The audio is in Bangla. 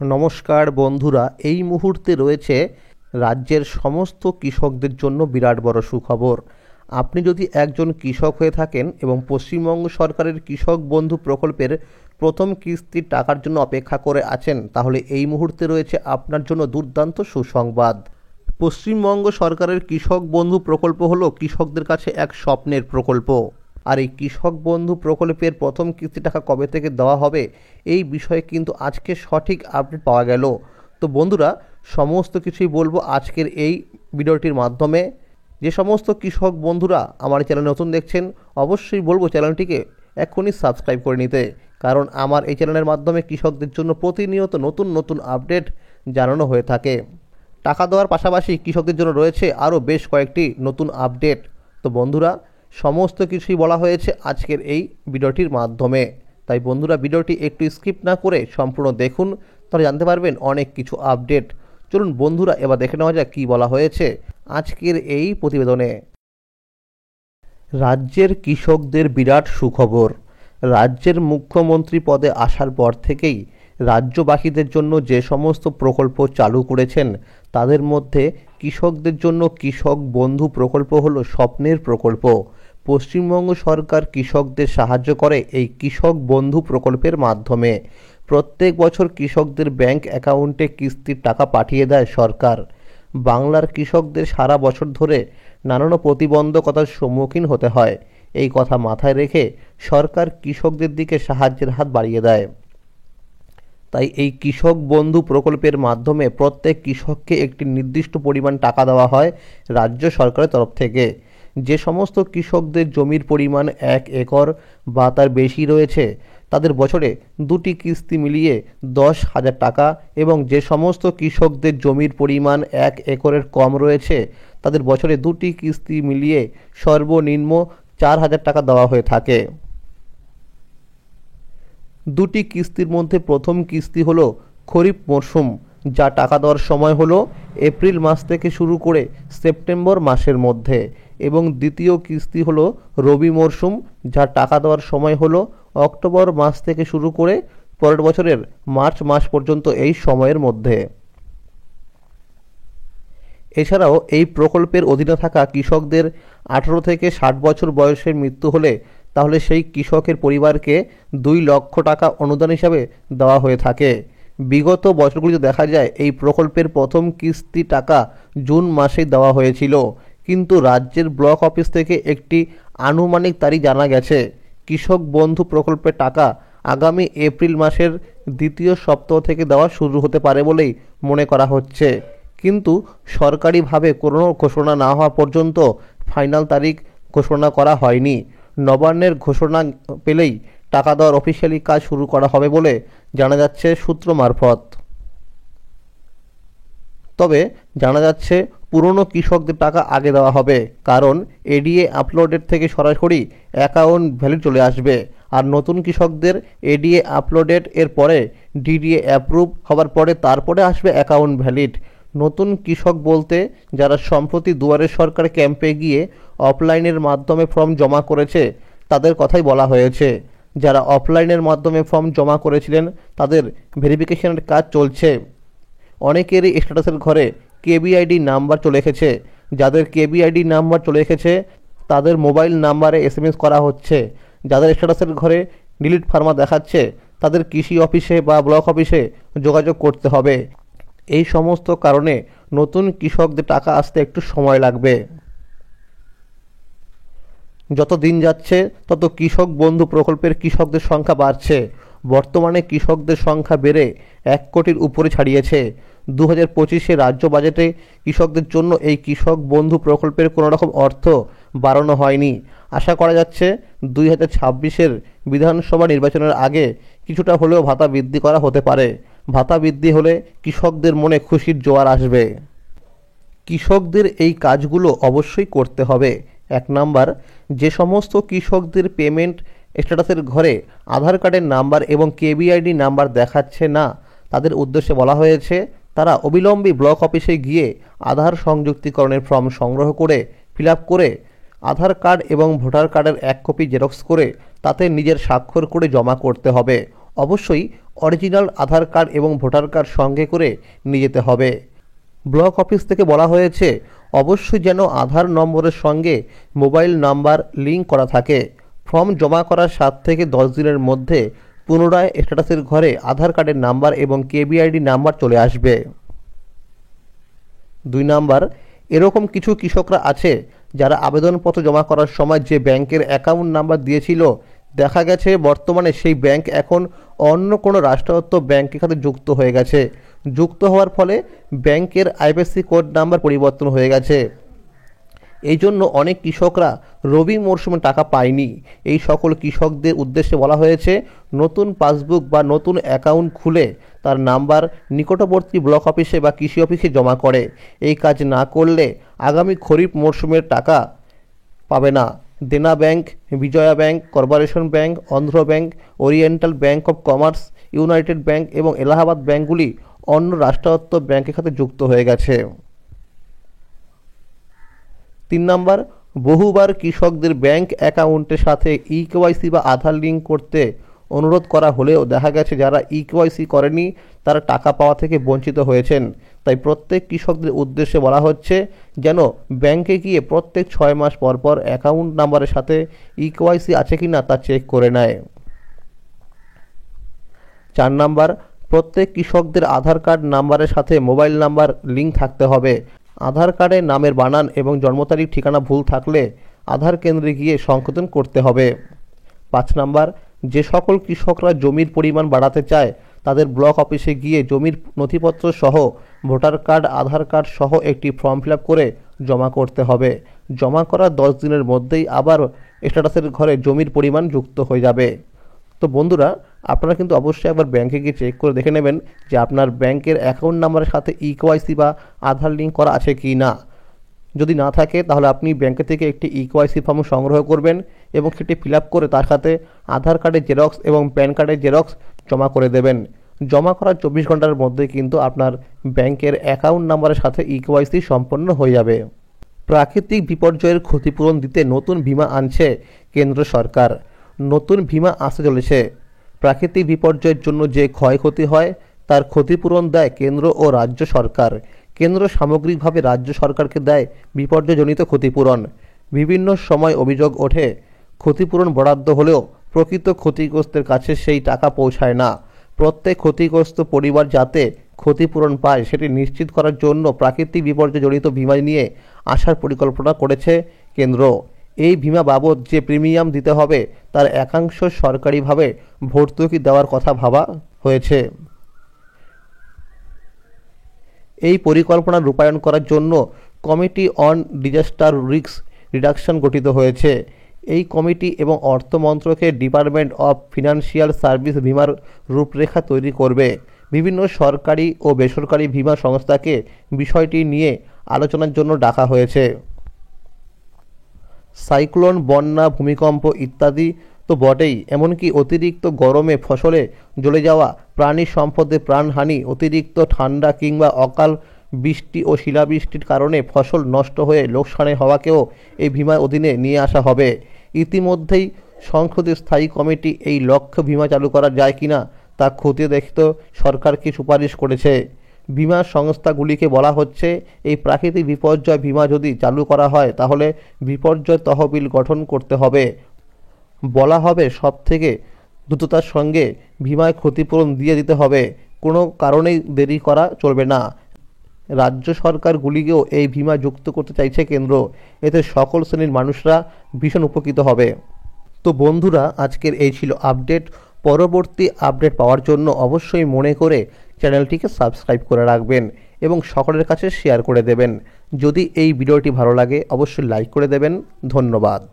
নমস্কার বন্ধুরা, এই মুহূর্তে রয়েছে রাজ্যের সমস্ত কৃষকদের জন্য বিরাট বড় সুখবর। আপনি যদি একজন কৃষক হয়ে থাকেন এবং পশ্চিমবঙ্গ সরকারের কৃষক বন্ধু প্রকল্পের প্রথম কিস্তির টাকার জন্য অপেক্ষা করে আছেন, তাহলে এই মুহূর্তে রয়েছে আপনার জন্য দুর্দান্ত সুসংবাদ। পশ্চিমবঙ্গ সরকারের কৃষক বন্ধু প্রকল্প হলো কৃষকদের কাছে এক স্বপ্নের প্রকল্প। আর এই কৃষক বন্ধু প্রকল্পের প্রথম কিস্তি টাকা কবে থেকে দেওয়া হবে, এই বিষয়ে কিন্তু আজকে সঠিক আপডেট পাওয়া গেল। তো বন্ধুরা, সমস্ত কিছুই বলবো আজকের এই ভিডিওটির মাধ্যমে। যে সমস্ত কৃষক বন্ধুরা আমার চ্যানেল নতুন দেখছেন, অবশ্যই বলবো চ্যানেলটিকে এক্ষুনি সাবস্ক্রাইব করে নিতে, কারণ আমার এই চ্যানেলের মাধ্যমে কৃষকদের জন্য প্রতিনিয়ত নতুন নতুন আপডেট জানানো হয়ে থাকে। টাকা দেওয়ার পাশাপাশি কৃষকদের জন্য রয়েছে আরও বেশ কয়েকটি নতুন আপডেট। তো বন্ধুরা, সমস্ত কিছুই বলা হয়েছে আজকের এই ভিডিওটির মাধ্যমে। তাই বন্ধুরা, ভিডিওটি একটু স্কিপ না করে সম্পূর্ণ দেখুন, তাহলে জানতে পারবেন অনেক কিছু আপডেট। চলুন বন্ধুরা, এবার দেখে নেওয়া যাক কী বলা হয়েছে আজকের এই প্রতিবেদনে। রাজ্যের কৃষকদের বিরাট সুখবর। রাজ্যের মুখ্যমন্ত্রী পদে আসার পর থেকেই রাজ্যবাসীদের জন্য যে সমস্ত প্রকল্প চালু করেছেন, তাদের মধ্যে কৃষকদের জন্য কৃষক বন্ধু প্রকল্প হলো স্বপ্নের প্রকল্প। পশ্চিমবঙ্গ সরকার কৃষকদের সাহায্য করে এই কৃষক বন্ধু প্রকল্পের মাধ্যমে। প্রত্যেক বছর কৃষকদের ব্যাংক অ্যাকাউন্টে কিস্তির টাকা পাঠিয়ে দেয় সরকার। বাংলার কৃষকদের সারা বছর ধরে নানান প্রতিবন্ধকতার সম্মুখীন হতে হয়। এই কথা মাথায় রেখে সরকার কৃষকদের দিকে সাহায্যের হাত বাড়িয়ে দেয়। তাই এই কৃষক বন্ধু প্রকল্পের মাধ্যমে প্রত্যেক কৃষককে একটি নির্দিষ্ট পরিমাণ টাকা দেওয়া হয় রাজ্য সরকারের তরফ থেকে। যে সমস্ত কৃষকদের জমির পরিমাণ 1 একর বা তার বেশি রয়েছে, তাদের বছরে 2টি কিস্তি মিলিয়ে 10,000 টাকা, এবং যে সমস্ত কৃষকদের জমির পরিমাণ 1 একরের কম রয়েছে, তাদের বছরে 2টি কিস্তি মিলিয়ে সর্বনিম্ন 4,000 টাকা দেওয়া হয়ে থাকে। 2টি কিস্তির মধ্যে প্রথম কিস্তি হলো খরিফ মরশুম, যা টাকা দেওয়ার সময় হলো এপ্রিল মাস থেকে শুরু করে সেপ্টেম্বর মাসের মধ্যে, এবং দ্বিতীয় কিস্তি হলো রবি মরশুম, যা টাকা দেওয়ার সময় হলো অক্টোবর মাস থেকে শুরু করে পরের বছরের মার্চ মাস পর্যন্ত এই সময়ের মধ্যে। এছাড়াও এই প্রকল্পের অধীনে থাকা কৃষকদের 18 থেকে 60 বছর বয়সের মৃত্যু হলে তাহলে সেই কৃষকের পরিবারকে 2 লক্ষ টাকা অনুদান হিসাবে দেওয়া হয়ে থাকে। বিগত বছরগুলিতে দেখা যায় এই প্রকল্পের প্রথম কিস্তি টাকা জুন মাসে দেওয়া হয়েছিল, কিন্তু রাজ্যের ব্লক অফিস থেকে একটি আনুমানিক তারিখ জানা গেছে কৃষক বন্ধু প্রকল্পের টাকা আগামী এপ্রিল মাসের দ্বিতীয় সপ্তাহ থেকে দেওয়া শুরু হতে পারে বলেই মনে করা হচ্ছে। কিন্তু সরকারিভাবে কোনো ঘোষণা না হওয়া পর্যন্ত ফাইনাল তারিখ ঘোষণা করা হয়নি। নবান্নের ঘোষণা পেলেই টাকা দেওয়ার অফিসিয়ালি কাজ শুরু করা হবে বলে জানা যাচ্ছে সূত্র মারফত। তবে জানা যাচ্ছে পুরনো কৃষকদের টাকা আগে দেওয়া হবে, কারণ এডিএ আপলোডের থেকে সরাসরি অ্যাকাউন্ট ভ্যালিড চলে আসবে। আর নতুন কৃষকদের এডিএ আপলোডেড এর পরে ডিডিএ অ্যাপ্রুভ হওয়ার পরে তারপরে আসবে অ্যাকাউন্ট ভ্যালিড। নতুন কৃষক বলতে যারা সম্প্রতি দুয়ারে সরকার ক্যাম্পে গিয়ে অফলাইনের মাধ্যমে ফর্ম জমা করেছে, তাদের কথাই বলা হয়েছে। যারা অফলাইনের মাধ্যমে ফর্ম জমা করেছিলেন, তাদের ভেরিফিকেশনের কাজ চলছে। অনেকেরই স্ট্যাটাসের ঘরে কেবিআইডি নাম্বার চলে এসেছে। যাদের কেবিআইডি নাম্বার চলে এসেছে, তাদের মোবাইল নাম্বারে এসএমএস করা হচ্ছে। যাদের স্ট্যাটাসের ঘরে ডিলিট ফার্মা দেখাচ্ছে, তাদের কৃষি অফিসে বা ব্লক অফিসে যোগাযোগ করতে হবে। এই সমস্ত কারণে নতুন কৃষকদের টাকা আসতে একটু সময় লাগবে। যত দিন যাচ্ছে তত কৃষক বন্ধু প্রকল্পের কৃষকদের সংখ্যা বাড়ছে। বর্তমানে কৃষকদের সংখ্যা বেড়ে 1 কোটির উপরে ছাড়িয়েছে। 2025-এ রাজ্য বাজেটে কৃষকদের জন্য এই কৃষক বন্ধু প্রকল্পের কোনো রকম অর্থ বাড়ানো হয়নি। আশা করা যাচ্ছে 2026-এর বিধানসভা নির্বাচনের আগে কিছুটা হলেও ভাতা বৃদ্ধি করা হতে পারে। ভাতা বৃদ্ধি হলে কৃষকদের মনে খুশির জোয়ার আসবে। কৃষকদের এই কাজগুলো অবশ্যই করতে হবে। 1 নাম্বার, যে সমস্ত কৃষকদের পেমেন্ট স্ট্যাটাসের ঘরে আধার কার্ডের নাম্বার এবং কেবিআইডি নাম্বার দেখাচ্ছে না, তাদের উদ্দেশ্যে বলা হয়েছে তারা অবিলম্বে ব্লক অফিসে গিয়ে আধার সংযুক্তিকরণের ফর্ম সংগ্রহ করে ফিল আপ করে আধার কার্ড এবং ভোটার কার্ডের 1 কপি জেরক্স করে তাতে নিজের স্বাক্ষর করে জমা করতে হবে। অবশ্যই অরিজিনাল আধার কার্ড এবং ভোটার কার্ড সঙ্গে করে নিয়ে যেতে হবে। ব্লক অফিস থেকে বলা হয়েছে অবশ্যই যেন আধার নম্বরের সঙ্গে মোবাইল নাম্বার লিঙ্ক করা থাকে। ফর্ম জমা করার 7 থেকে 10 দিনের মধ্যে পুনরায় স্ট্যাটাসের ঘরে আধার কার্ডের নাম্বার এবং কেবিআইডি নাম্বার চলে আসবে। 2 নাম্বার, এরকম কিছু কৃষকরা আছে যারা আবেদনপত্র জমা করার সময় যে ব্যাংকের অ্যাকাউন্ট নাম্বার দিয়েছিল দেখা গেছে বর্তমানে সেই ব্যাংক এখন অন্য কোনো রাষ্ট্রায়ত্ত ব্যাংকের সাথে যুক্ত হয়ে গেছে। যুক্ত হওয়ার ফলে ব্যাংকের আইএফএসসি কোড নাম্বার পরিবর্তন হয়ে গেছে। এই জন্য অনেক কৃষকরা রবি মরশুমে টাকা পায়নি। এই সকল কৃষকদের উদ্দেশ্যে বলা হয়েছে নতুন পাসবুক বা নতুন অ্যাকাউন্ট খুলে তার নাম্বার নিকটবর্তী ব্লক অফিসে বা কৃষি অফিসে জমা করে। এই কাজ না করলে আগামী খরিফ মরশুমের টাকা পাবে না। Dena Bank, Vijaya Bank, Corporation Bank, Andhra Bank, Oriental Bank of Commerce, United Bank এবং এলাহাবাদ ব্যাংকগুলি অন্য রাষ্ট্রায়ত্ত ব্যাংকের সাথে যুক্ত হয়ে গেছে। 3 নাম্বার, বহুবার কৃষকদের ব্যাংক অ্যাকাউন্টের সাথে ইকেওয়াইসি বা আধার লিঙ্ক করতে অনুরোধ করা হলেও দেখা গেছে যারা ইকেওয়াইসি করেনি তারা টাকা পাওয়া থেকে বঞ্চিত হয়েছেন। তাই প্রত্যেক কৃষকদের উদ্দেশ্যে বলা হচ্ছে যেন ব্যাংকে গিয়ে প্রত্যেক 6 মাস পর পর অ্যাকাউন্ট নাম্বারের সাথে ইকেওয়াইসি আছে কি না তা চেক করে নেয়। 4 নাম্বার, প্রত্যেক কৃষকদের আধার কার্ড নাম্বারের সাথে মোবাইল নাম্বার লিঙ্ক থাকতে হবে। আধার কার্ডে নামের বানান এবং জন্ম তারিখ ঠিকানা ভুল থাকলে আধার কেন্দ্রে গিয়ে সংশোধন করতে হবে। 5 নাম্বার, যে সকল কৃষকরা জমির পরিমাণ বাড়াতে চায় তাদের ব্লক অফিসে গিয়ে জমির নথিপত্র সহ ভোটার কার্ড, আধার কার্ড সহ একটি ফর্ম ফিল আপ করে জমা করতে হবে। জমা করার 10 দিনের মধ্যেই আবার স্ট্যাটাসের ঘরে জমির পরিমাণ যুক্ত হয়ে যাবে। তো বন্ধুরা, আপনারা কিন্তু অবশ্যই একবার ব্যাংকে গিয়ে চেক করে দেখে নেবেন যে আপনার ব্যাংকের অ্যাকাউন্ট নাম্বারের সাথে ইকেওয়াইসি বা আধার লিঙ্ক করা আছে কি না। যদি না থাকে তাহলে আপনি ব্যাংকে থেকে একটি ইকেওয়াইসি ফর্ম সংগ্রহ করবেন এবং সেটি ফিল আপ করে তার সাথে আধার কার্ডের জেরক্স এবং প্যান কার্ডের জেরক্স জমা করে দেবেন। জমা করার 24 ঘন্টার মধ্যে কিন্তু আপনার ব্যাংকের অ্যাকাউন্ট নাম্বারের সাথে ইকেওয়াইসি সম্পন্ন হয়ে যাবে। প্রাকৃতিক বিপর্যয়ের ক্ষতিপূরণ দিতে নতুন বীমা আনছে কেন্দ্র সরকার। নতুন বীমা আসতে চলেছে। প্রাকৃতিক বিপর্যয়ের জন্য যে ক্ষয়ক্ষতি হয় তার ক্ষতিপূরণ দেয় কেন্দ্র ও রাজ্য সরকার। কেন্দ্র সামগ্রিকভাবে রাজ্য সরকারকে দেয় বিপর্যয়জনিত ক্ষতিপূরণ। বিভিন্ন সময় অভিযোগ ওঠে ক্ষতিপূরণ বরাদ্দ হলেও প্রকৃত ক্ষতিগ্রস্তের কাছে সেই টাকা পৌঁছায় না। প্রত্যেক ক্ষতিগ্রস্ত পরিবার যাতে ক্ষতিপূরণ পায় সেটি নিশ্চিত করার জন্য প্রাকৃতিক বিপর্যয়জনিত বীমা নিয়ে আসার পরিকল্পনা করেছে কেন্দ্র। এই বীমা বাবদ যে প্রিমিয়াম দিতে হবে তার একাংশ সরকারিভাবে ভর্তুকি দেওয়ার কথা ভাবা হয়েছে। এই পরিকল্পনা রূপায়ণ করার জন্য committee on disaster risk reduction গঠিত হয়েছে। এই কমিটি এবং অর্থ মন্ত্রকের ডিপার্টমেন্ট অফ ফিনান্সিয়াল সার্ভিস বীমার রূপরেখা তৈরি করবে। বিভিন্ন সরকারি ও বেসরকারি বীমা সংস্থাকে বিষয়টি নিয়ে আলোচনার জন্য ডাকা হয়েছে। সাইক্লোন, বন্যা, ভূমিকম্প ইত্যাদি তো বটেই, এমনকি অতিরিক্ত গরমে ফসলে জ্বলে যাওয়া, প্রাণী সম্পদের প্রাণহানি, অতিরিক্ত ঠান্ডা কিংবা অকাল বৃষ্টি ও শিলাবৃষ্টির কারণে ফসল নষ্ট হয়ে লোকসানের হওয়াকেও এই বীমার অধীনে নিয়ে আসা হবে। ইতিমধ্যেই সংসদীয় স্থায়ী কমিটি এই লক্ষ্য বীমা চালু করা যায় কিনা তা খতিয়ে দেখতে সরকারকে সুপারিশ করেছে। বীমা সংস্থাগুলিকে বলা হচ্ছে এই প্রাকৃতিক বিপর্যয় বীমা যদি চালু করা হয় তাহলে বিপর্যয় তহবিল গঠন করতে হবে। বলা হবে সবথেকে দ্রুততার সঙ্গে বীমায় ক্ষতিপূরণ দিয়ে দিতে হবে। কোনো কারণেই দেরি করা চলবে না। রাজ্য সরকারগুলিকেও এই বীমা যুক্ত করতে চাইছে কেন্দ্র। এতে সকল শ্রেণীর মানুষরা ভীষণ উপকৃত হবে। তো বন্ধুরা, আজকের এই ছিল আপডেট। পরবর্তী আপডেট পাওয়ার জন্য অবশ্যই মনে করে চ্যানেলটিকে সাবস্ক্রাইব করে রাখবেন এবং সকলের কাছে শেয়ার করে দেবেন। যদি এই ভিডিওটি ভালো লাগে অবশ্যই লাইক করে দেবেন। ধন্যবাদ।